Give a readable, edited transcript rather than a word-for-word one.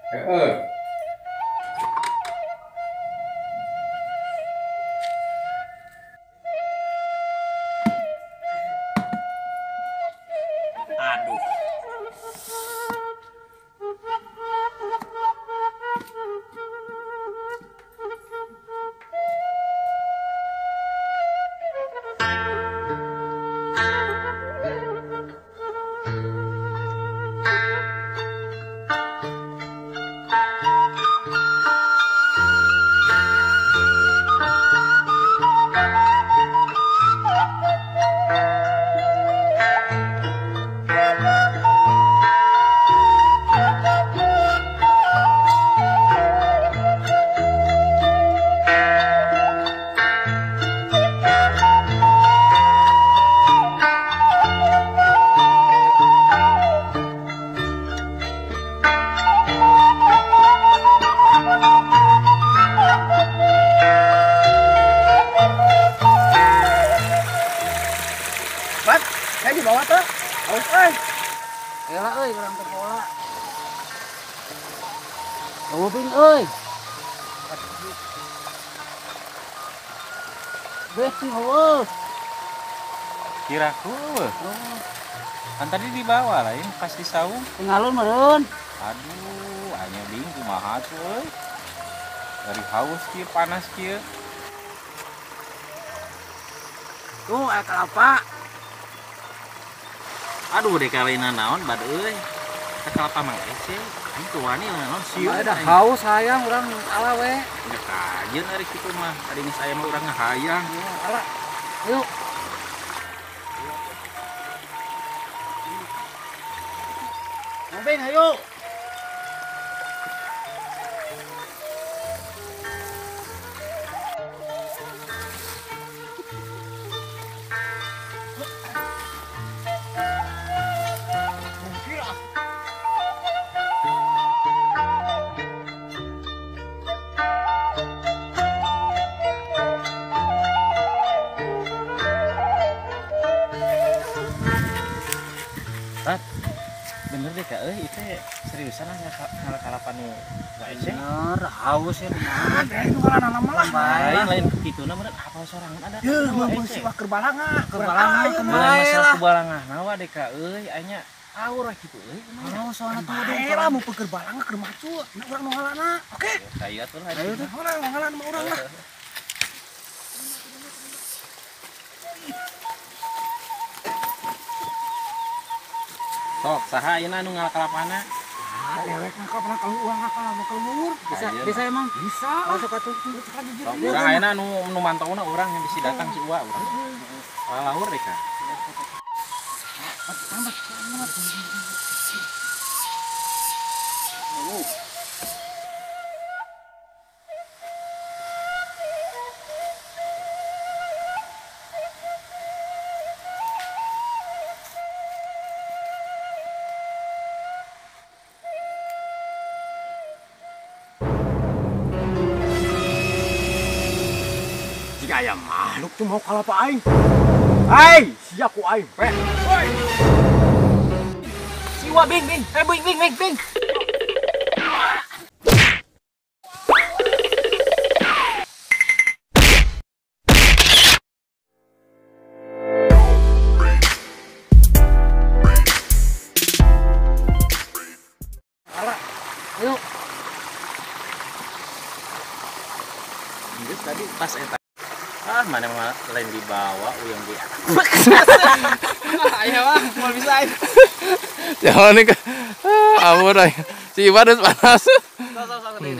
Heeh. Aduh. Bat, saya di bawah tuh. Awas elah urang teh pola. Ping Besi haus. Kiraku. Kan tadi di bawah lah ini pas di saung. Tingalun meureun. Aduh, hanya bingung kumaha tuh euy. Dari haus kieu panas kieu. Tuh aya kelapa. Aduh dek kalina naon bad euy. Teh kelapa mah ese. Ini tuani naon sieu. Ada haus hayang urang ala we. Ya kajeun ari kitu mah. Tadi geus aya mah urang ngahayang. Ala. Ayo. Ngobeng ayo. Bener deh kak, itu seriusan lah kalapan nu nggak ece. Bener, haus ya bener. Ada itu kalau nanam malah. Lain gitu nah bener apa sorangan ada. Ya, mau si wah kerbalangah. Kerbalangah Masalah kubalangah nawa deh kak, anya aura gitu Haus soalnya tuh Bae lah mau kerbalangah keur macu. Na urang nu ngalana. Oke. Saya tuh lah. Ayo tuh. Urang nu ngalana mah urang lah. Sok saha ayeuna nu ngalakalapana. Dewek mah kapana kalau uang akal mau keluar. Bisa emang? Bisa. Masuk atuh. Sok urang ayeuna nu mantauna urang yang bisi datang si Uwa urang. Lahur deh kak. Jika aya makhluk tuh mau kalapa aing. Hai, siap ku aing. Woi. Siwa bing. Bing. Ayo. Geus tadi pas eta. Mana lain di bawah uyang di atas. Ayo bang, mau bisa ayo. Jangan nih, amur aja. Si Iwan panas. Sok. Nih.